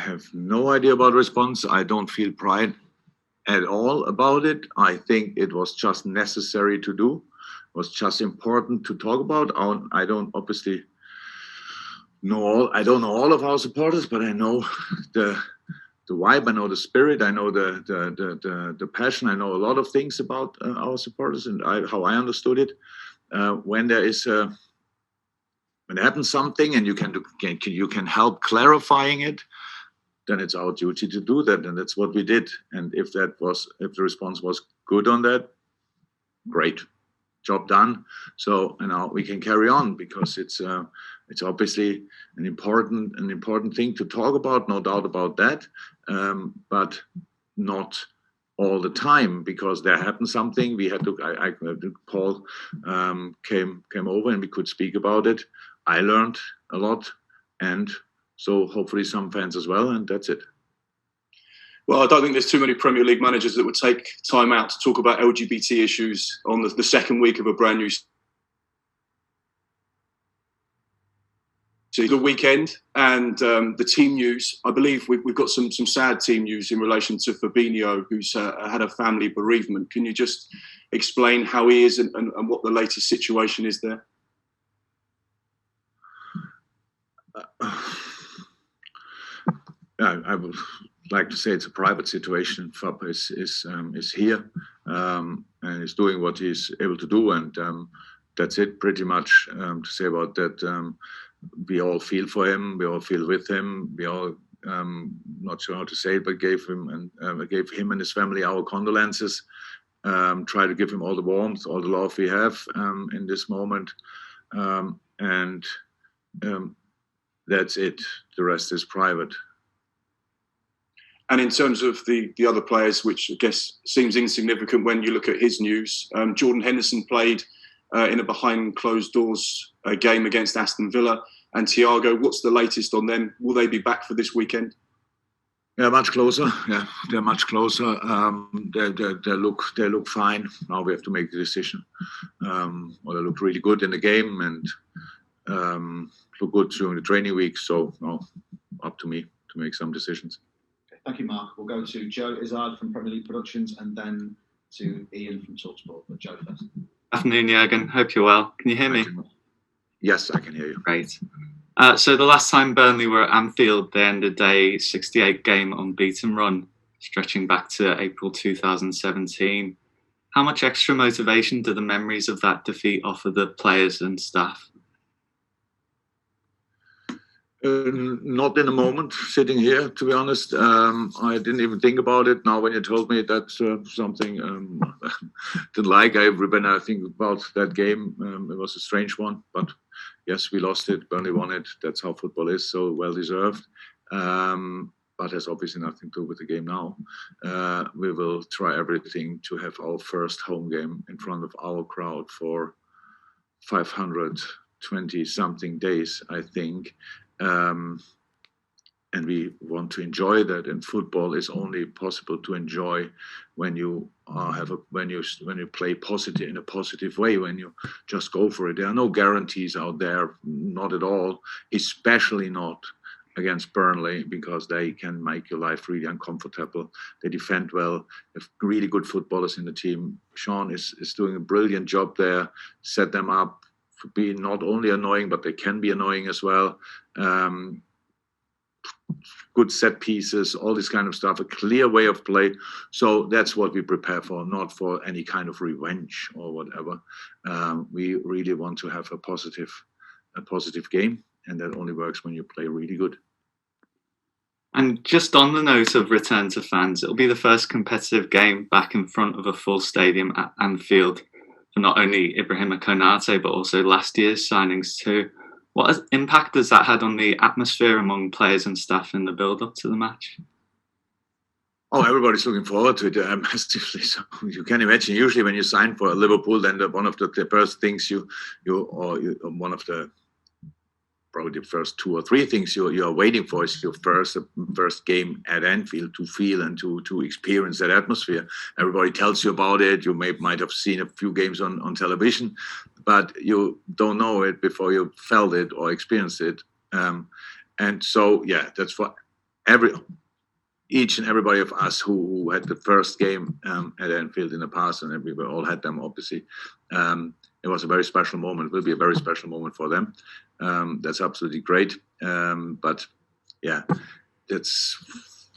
have no idea about response. I don't feel pride at all about it. I think it was just necessary to do. It was just important to talk about. I don't obviously know all. I don't know all of our supporters, but I know the vibe. I know the spirit. I know the passion. I know a lot of things about our supporters and how I understood it. When there happens something and you can help clarifying it, then it's our duty to do that, and that's what we did. And if the response was good on that, great, job done. So now we can carry on, because it's obviously an important thing to talk about, no doubt about that, but not all the time, because there happened something. We had to. Paul came over and we could speak about it. I learned a lot, and so hopefully some fans as well, and that's it. Well, I don't think there's too many Premier League managers that would take time out to talk about LGBT issues on the second week of a brand new the weekend. And the team news, I believe we've got some sad team news in relation to Fabinho, who's had a family bereavement. Can you just explain how he is and what the latest situation is there? I would like to say it's a private situation. Fab is here and is doing what he's able to do, and that's it pretty much to say about that. We all feel for him. We all feel with him. We all, not sure how to say it, but gave him and his family our condolences. Try to give him all the warmth, all the love we have in this moment, and that's it. The rest is private. And in terms of the other players, which I guess seems insignificant when you look at his news, Jordan Henderson played in a behind closed doors game against Aston Villa. And Thiago, what's the latest on them? Will they be back for this weekend? Yeah, much closer. Yeah, they're much closer. They look fine. Now we have to make the decision. Well, they looked really good in the game and look good during the training week. So, up to me to make some decisions. Thank you, Mark. We'll go to Joe Izzard from Premier League Productions and then to Ian from TalkSport. But Joe first. Afternoon, Jürgen. Hope you're well. Can you hear me? Yes, I can hear you. Great. So the last time Burnley were at Anfield, they ended a 68-game unbeaten run, stretching back to April 2017. How much extra motivation do the memories of that defeat offer the players and staff? Not in a moment, sitting here, to be honest. I didn't even think about it. Now, when you told me that's something didn't like, when I think about that game, it was a strange one. But yes, we lost it. Burnley won it. That's how football is, so well-deserved. But has obviously nothing to do with the game now. We will try everything to have our first home game in front of our crowd for 520-something days, I think. And we want to enjoy that. And football is only possible to enjoy when you when you play positive in a positive way. When you just go for it, there are no guarantees out there, not at all. Especially not against Burnley, because they can make your life really uncomfortable. They defend well. They have really good footballers in the team. Sean is doing a brilliant job there. Set them up to be not only annoying, but they can be annoying as well. Good set pieces, all this kind of stuff, a clear way of play. So that's what we prepare for, not for any kind of revenge or whatever. We really want to have a positive game, and that only works when you play really good. And just on the note of return to fans, it'll be the first competitive game back in front of a full stadium at Anfield for not only Ibrahima Konate, but also last year's signings too. What impact has that had on the atmosphere among players and staff in the build-up to the match? Oh, everybody's looking forward to it massively. So you can imagine, usually when you sign for Liverpool, then one of the first things one of the probably the first two or three things you are waiting for is your first game at Anfield, to feel and to experience that atmosphere. Everybody tells you about it. You might have seen a few games on television, but you don't know it before you felt it or experienced it. And so, yeah, that's what each and everybody of us who had the first game at Anfield in the past, and we all had them, obviously. It was a very special moment. It will be a very special moment for them. That's absolutely great. But yeah, that's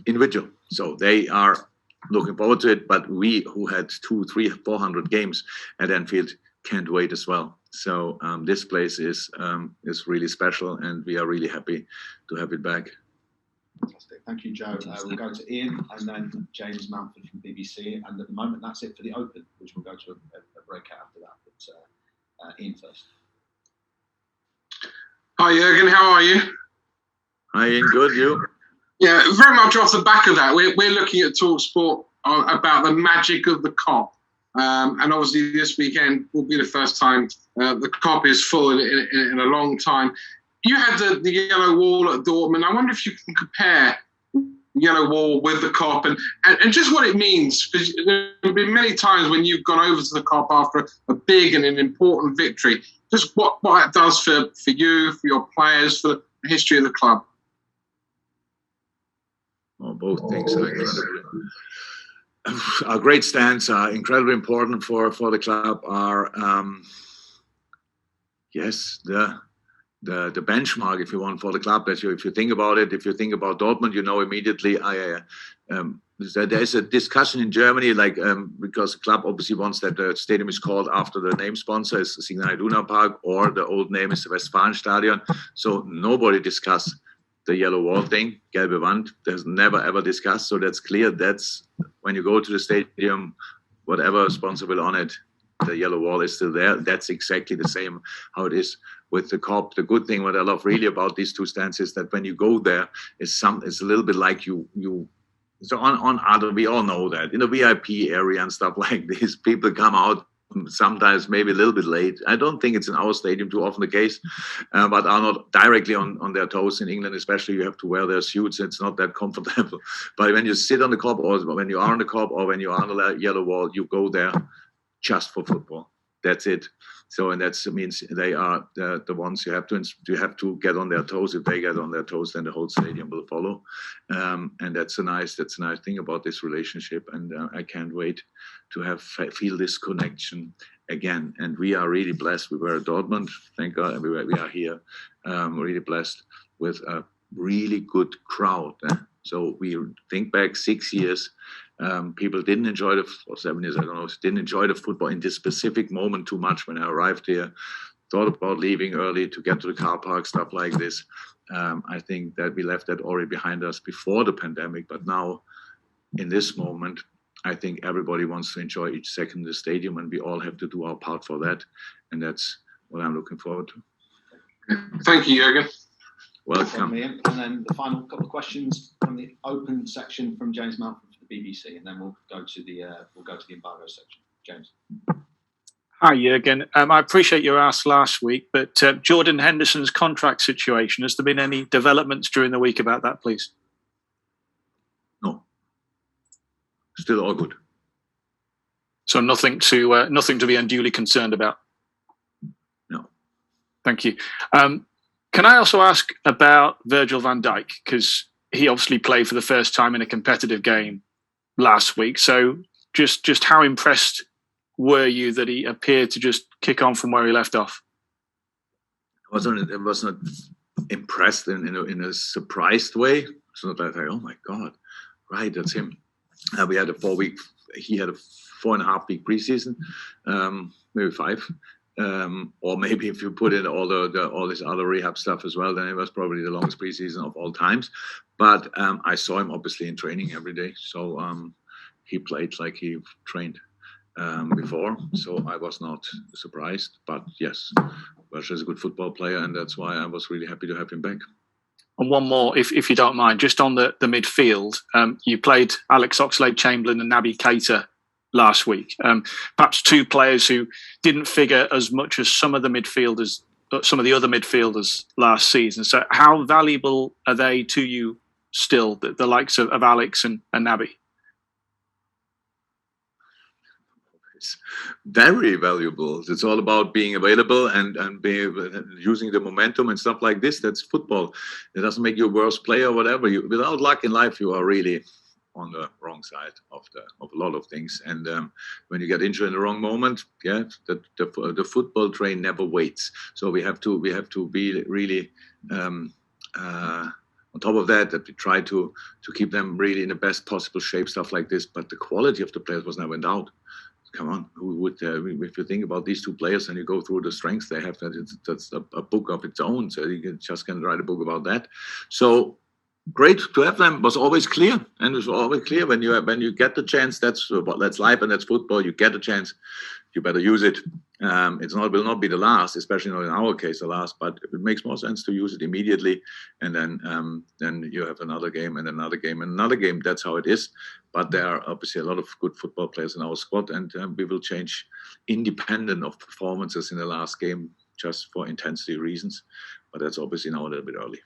individual. So they are looking forward to it. But we who had 200, 300, 400 games at Anfield can't wait as well. So this place is really special, and we are really happy to have it back. Fantastic. Thank you, Joe. We'll go to Ian and then James Mountford from BBC. And at the moment, that's it for the Open, which we'll go to a breakout after that. But Ian first. Hi, Jurgen. How are you? Hi, Ian. Good. You? Yeah, very much off the back of that. We're looking at TalkSport about the magic of the KOP. And obviously this weekend will be the first time the KOP is full in a long time. You had the yellow wall at Dortmund. I wonder if you can compare the yellow wall with the KOP and just what it means. Because there have been many times when you've gone over to the KOP after a big and an important victory. Just what it does for you, for your players, for the history of the club. Well, both things are incredible. Our great stands are incredibly important for the club. Are yes, the benchmark, if you want, for the club. That if you think about it, if you think about Dortmund, you know immediately. There's a discussion in Germany, because the club obviously wants that the stadium is called after the name sponsor, is Signal Iduna Park, or the old name is the Westfalenstadion. So nobody discussed the yellow wall thing, gelbe Wand. There's never ever discussed. So that's clear. That's when you go to the stadium, whatever sponsor will on it, the yellow wall is still there. That's exactly the same how it is with the KOP. The good thing, what I love really about these two stands, is that when you go there, it's a little bit like you. So on other, we all know that in the VIP area and stuff like this, people come out sometimes maybe a little bit late. I don't think it's in our stadium too often the case, but are not directly on their toes. In England especially, you have to wear their suits. It's not that comfortable. But when you sit on the KOP, or when you are on the KOP, or when you are on the yellow wall, you go there just for football. That's it. So, and that means they are the ones you have to get on their toes. If they get on their toes, then the whole stadium will follow. And that's a nice thing about this relationship. And I can't wait to feel this connection again. And we are really blessed. We were at Dortmund, thank God, and we are here. Really blessed with a really good crowd. So we think back 6 years. People didn't enjoy or 7 years, I don't know, didn't enjoy the football in this specific moment too much. When I arrived here, thought about leaving early to get to the car park, stuff like this. I think that we left that already behind us before the pandemic. But now, in this moment, I think everybody wants to enjoy each second in the stadium, and we all have to do our part for that. And that's what I'm looking forward to. Thank you, Jürgen. Welcome. And then the final couple of questions from the open section from James Mountford for the BBC, and then we'll go to the embargo section. James. Hi, Jürgen. I appreciate your ask last week, but Jordan Henderson's contract situation, has there been any developments during the week about that, please? No. Still all good. So nothing to be unduly concerned about? No. Thank you. Can I also ask about Virgil van Dijk? Because he obviously played for the first time in a competitive game last week. So just how impressed were you that he appeared to just kick on from where he left off? I was not impressed in a surprised way. It's not like, oh my God, right, that's him. We had he had a 4.5 week preseason, maybe 5. Or maybe if you put in all this other rehab stuff as well, then it was probably the longest preseason of all times. But I saw him obviously in training every day, so he played like he trained before. So I was not surprised. But yes, Virgil is a good football player, and that's why I was really happy to have him back. And one more, if you don't mind, just on the midfield, you played Alex Oxlade-Chamberlain and Naby Keita last week. Perhaps two players who didn't figure as much as some of the other midfielders last season. So how valuable are they to you still, the likes of Alex and Naby? It's very valuable. It's all about being available and using the momentum and stuff like this. That's football. It doesn't make you a worse player or whatever. Without luck in life, you are really on the wrong side of a lot of things. And when you get injured in the wrong moment, the football train never waits. So we have to be really on top of that we try to keep them really in the best possible shape, stuff like this. But the quality of the players was never in doubt. Come on, who would? If you think about these two players and you go through the strengths they have, that's a book of its own. So you can write a book about that. So great to have them. Was always clear, and it was always clear when you get the chance. That's life and that's football. You get a chance, you better use it. Will not be the last, especially not in our case the last. But it makes more sense to use it immediately, and then you have another game and another game and another game. That's how it is. But there are obviously a lot of good football players in our squad, and we will change independent of performances in the last game just for intensity reasons. But that's obviously now a little bit early.